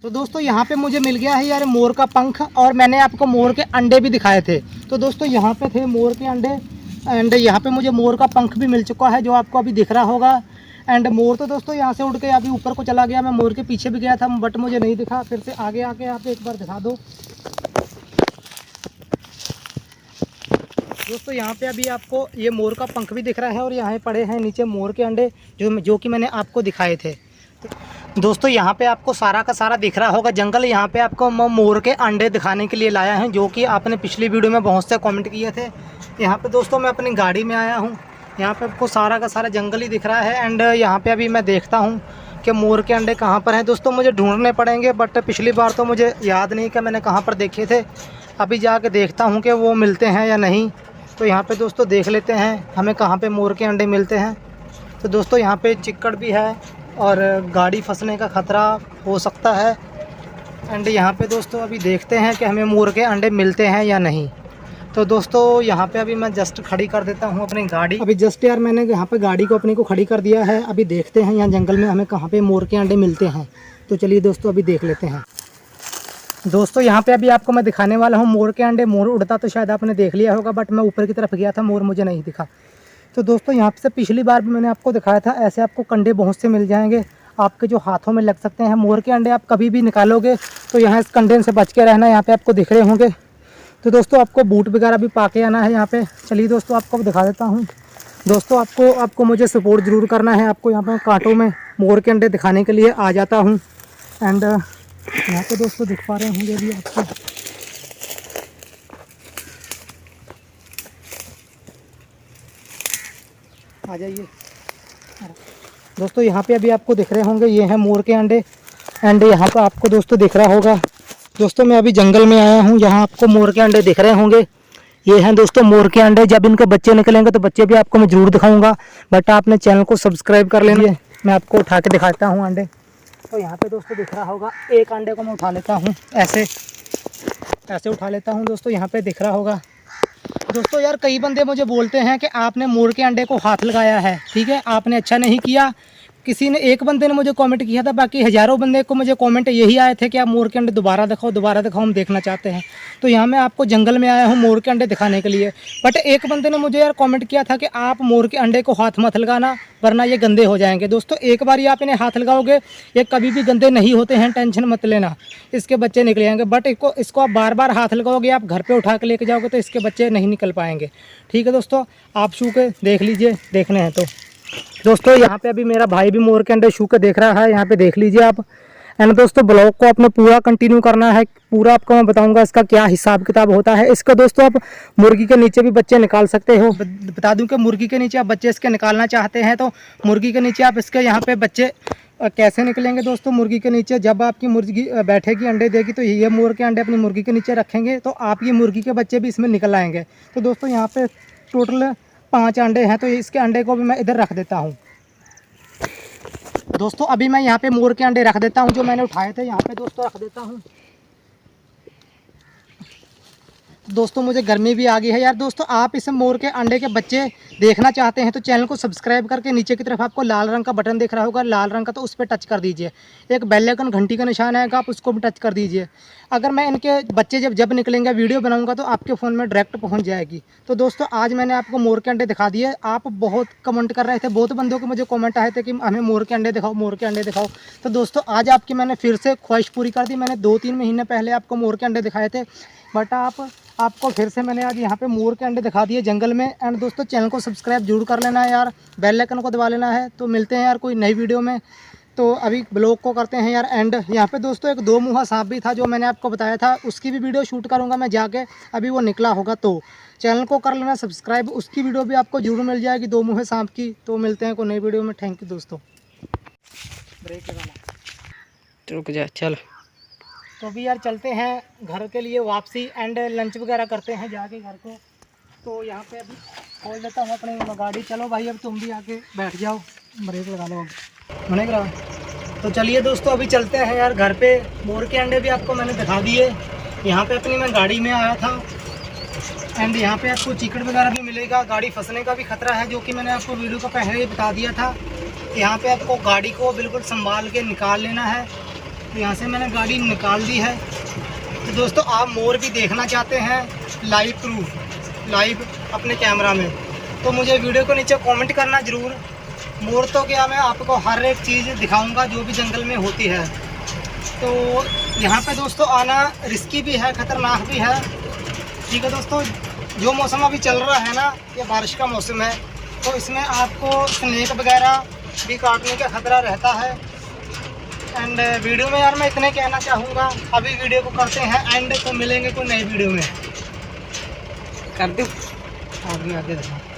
तो दोस्तों यहाँ पे मुझे मिल गया है यार मोर का पंख, और मैंने आपको मोर के अंडे भी दिखाए थे। तो दोस्तों यहाँ पे थे मोर के अंडे, एंड यहाँ पे मुझे मोर का पंख भी मिल चुका है जो आपको अभी दिख रहा होगा। एंड मोर तो दोस्तों यहाँ से उड़ के अभी ऊपर को चला गया। मैं मोर के पीछे भी गया था बट मुझे नहीं दिखा। फिर से आगे आके आप एक बार दिखा दो दोस्तों। यहाँ पे अभी आपको ये मोर का पंख भी दिख रहा है, और यहाँ पड़े हैं नीचे मोर के अंडे जो कि मैंने आपको दिखाए थे। दोस्तों यहाँ पे आपको सारा का सारा दिख रहा होगा जंगल। यहाँ पे आपको मोर के अंडे दिखाने के लिए लाया है, जो कि आपने पिछली वीडियो में बहुत से कमेंट किए थे। यहाँ पे दोस्तों मैं अपनी गाड़ी में आया हूँ। यहाँ पे आपको सारा का सारा जंगल ही दिख रहा है। एंड यहाँ पे अभी मैं देखता हूँ कि मोर के अंडे कहाँ पर हैं। दोस्तों मुझे ढूंढने पड़ेंगे, बट पिछली बार तो मुझे याद नहीं कि मैंने कहाँ पर देखे थे। अभी जाके देखता हूँ कि वो मिलते हैं या नहीं। तो यहाँ पे दोस्तों देख लेते हैं हमें कहाँ पे मोर के अंडे मिलते हैं। तो दोस्तों यहाँ पे चिक्कड़ भी है और गाड़ी फंसने का ख़तरा हो सकता है। एंड यहाँ पे दोस्तों अभी देखते हैं कि हमें मोर के अंडे मिलते हैं या नहीं। तो दोस्तों यहाँ पे अभी मैं जस्ट खड़ी कर देता हूँ अपनी गाड़ी। अभी जस्ट यार मैंने यहाँ पे गाड़ी को अपनी को खड़ी कर दिया है। अभी देखते हैं यहाँ जंगल में हमें कहाँ पे मोर के अंडे मिलते हैं। तो चलिए दोस्तों अभी देख लेते हैं। दोस्तों यहाँ पे अभी आपको मैं दिखाने वाला हूँ मोर के अंडे। मोर उड़ता तो शायद आपने देख लिया होगा, बट मैं ऊपर की तरफ गया था, मोर मुझे नहीं दिखा। तो दोस्तों यहाँ से पिछली बार भी मैंने आपको दिखाया था, ऐसे आपको कंडे बहुत से मिल जाएंगे, आपके जो हाथों में लग सकते हैं। मोर के अंडे आप कभी भी निकालोगे तो यहाँ इस कंडे से बच के रहना। यहाँ पे आपको दिख रहे होंगे। तो दोस्तों आपको बूट वगैरह भी पा के आना है यहाँ पे। चलिए दोस्तों आपको दिखा देता हूँ। दोस्तों आपको मुझे सपोर्ट ज़रूर करना है। आपको यहाँ पर कांटों में मोर के अंडे दिखाने के लिए आ जाता हूँ। एंड यहाँ पे दोस्तों दिख पा रहे होंगे अभी आपको। आ जाइए दोस्तों। यहाँ पे अभी आपको दिख रहे होंगे ये हैं मोर के अंडे। एंड यहाँ पर आपको दोस्तों दिख रहा होगा। दोस्तों मैं अभी जंगल में आया हूँ, यहाँ आपको मोर के अंडे दिख रहे होंगे। ये हैं दोस्तों मोर के अंडे। जब इनके बच्चे निकलेंगे तो बच्चे भी आपको मैं ज़रूर दिखाऊंगा, बट आपने चैनल को सब्सक्राइब कर लेना। मैं आपको उठा के दिखाता हूँ अंडे। तो यहाँ पे दोस्तों दिख रहा होगा, एक अंडे को मैं उठा लेता हूँ, ऐसे उठा लेता हूँ दोस्तों। यहाँ पे दिख रहा होगा। दोस्तों यार कई बंदे मुझे बोलते हैं कि आपने मोर के अंडे को हाथ लगाया है, ठीक है, आपने अच्छा नहीं किया। किसी ने एक बंदे ने मुझे कमेंट किया था, बाकी हज़ारों बंदे को मुझे कमेंट यही आए थे कि आप मोर के अंडे दोबारा दिखाओ, हम देखना चाहते हैं। तो यहाँ मैं आपको जंगल में आया हूँ मोर के अंडे दिखाने के लिए। बट एक बंदे ने मुझे यार कमेंट किया था कि आप मोर के अंडे को हाथ मत लगाना, वरना ये गंदे हो जाएंगे। दोस्तों एक बार ही आप इन्हें हाथ लगाओगे, ये कभी भी गंदे नहीं होते हैं, टेंशन मत लेना, इसके बच्चे निकल जाएंगे। बट इसको आप बार बार हाथ लगाओगे, आप घर पर उठा के लेके जाओगे तो इसके बच्चे नहीं निकल पाएंगे। ठीक है दोस्तों, आप छू के देख लीजिए, देखने हैं तो। दोस्तों यहाँ पे अभी मेरा भाई भी मोर के अंडे छू के देख रहा है, यहाँ पे देख लीजिए आप। एंड दोस्तों ब्लॉग को आपने पूरा कंटिन्यू करना है, पूरा आपको मैं बताऊंगा इसका क्या हिसाब किताब होता है। इसका दोस्तों आप मुर्गी के नीचे भी बच्चे निकाल सकते हो। बता दूं कि मुर्गी के नीचे आप बच्चे इसके निकालना चाहते हैं तो मुर्गी के नीचे आप इसके यहाँ पे बच्चे कैसे निकलेंगे दोस्तों। मुर्गी के नीचे जब आपकी मुर्गी बैठेगी अंडे देगी, तो ये मोर के अंडे अपनी मुर्गी के नीचे रखेंगे तो आपकी मुर्गी के बच्चे भी इसमें निकल आएंगे। तो दोस्तों यहाँ पे टोटल 5 अंडे हैं, तो इसके अंडे को भी मैं इधर रख देता हूँ। दोस्तों अभी मैं यहाँ पे मोर के अंडे रख देता हूँ, जो मैंने उठाए थे यहाँ पे दोस्तों रख देता हूँ। दोस्तों मुझे गर्मी भी आ गई है यार। दोस्तों आप इस मोर के अंडे के बच्चे देखना चाहते हैं तो चैनल को सब्सक्राइब करके नीचे की तरफ आपको लाल रंग का बटन दिख रहा होगा, लाल रंग का, तो उस पर टच कर दीजिए। एक बेल आइकन घंटी का निशान आएगा, आप उसको भी टच कर दीजिए। अगर मैं इनके बच्चे जब निकलेंगे वीडियो बनाऊंगा तो आपके फ़ोन में डायरेक्ट पहुंच जाएगी। तो दोस्तों आज मैंने आपको मोर के अंडे दिखा दिए। आप बहुत कमेंट कर रहे थे, बहुत बंदों के मुझे कमेंट आए थे कि हमें मोर के अंडे दिखाओ, मोर के अंडे दिखाओ। तो दोस्तों आज आपकी मैंने फिर से ख्वाहिश पूरी कर दी। मैंने 2-3 महीने पहले आपको मोर के अंडे दिखाए थे, बट आपको फिर से मैंने आज यहाँ पे मोर के अंडे दिखा दिए जंगल में। एंड दोस्तों चैनल को सब्सक्राइब जरूर कर लेना है यार, बेल आइकन को दबा लेना है। तो मिलते हैं यार कोई नई वीडियो में। तो अभी ब्लॉग को करते हैं यार एंड। यहाँ पे दोस्तों एक 2 मुँहा सांप भी था जो मैंने आपको बताया था, उसकी भी वीडियो शूट करूँगा मैं जाके, अभी वो निकला होगा। तो चैनल को कर लेना सब्सक्राइब, उसकी वीडियो भी आपको जरूर मिल जाएगी 2 मुँहे सांप की। तो मिलते हैं कोई नई वीडियो में। थैंक यू दोस्तों। ब्रेक लगाना, रुक जा, चल। तो अभी यार चलते हैं घर के लिए वापसी एंड लंच वगैरह करते हैं जाके घर को। तो यहाँ पे अभी खोल देता हूँ अपनी गाड़ी। चलो भाई अब तुम भी आके बैठ जाओ, ब्रेक लगा लो होने का। तो चलिए दोस्तों अभी चलते हैं यार घर पे। मोर के अंडे भी आपको मैंने दिखा दिए। यहाँ पे अपनी मैं गाड़ी में आया था एंड यहाँ पे आपको चिकन वगैरह भी मिलेगा। गाड़ी फंसने का भी खतरा है, जो कि मैंने आपको वीडियो को पहले ही बता दिया था। यहाँ पे आपको गाड़ी को बिल्कुल संभाल के निकाल लेना है। तो यहाँ से मैंने गाड़ी निकाल दी है। तो दोस्तों आप मोर भी देखना चाहते हैं लाइव प्रूफ, लाइव अपने कैमरा में, तो मुझे वीडियो को नीचे कमेंट करना ज़रूर। मोर तो क्या, मैं आपको हर एक चीज़ दिखाऊंगा जो भी जंगल में होती है। तो यहाँ पे दोस्तों आना रिस्की भी है, ख़तरनाक भी है। ठीक है दोस्तों, जो मौसम अभी चल रहा है ना, ये बारिश का मौसम है, तो इसमें आपको स्नेक वगैरह भी काटने का खतरा रहता है। एंड वीडियो में यार मैं इतने कहना चाहूँगा। अभी वीडियो को करते हैं एंड, तो मिलेंगे कोई नई वीडियो में। कर दूँ आगे आगे देखो।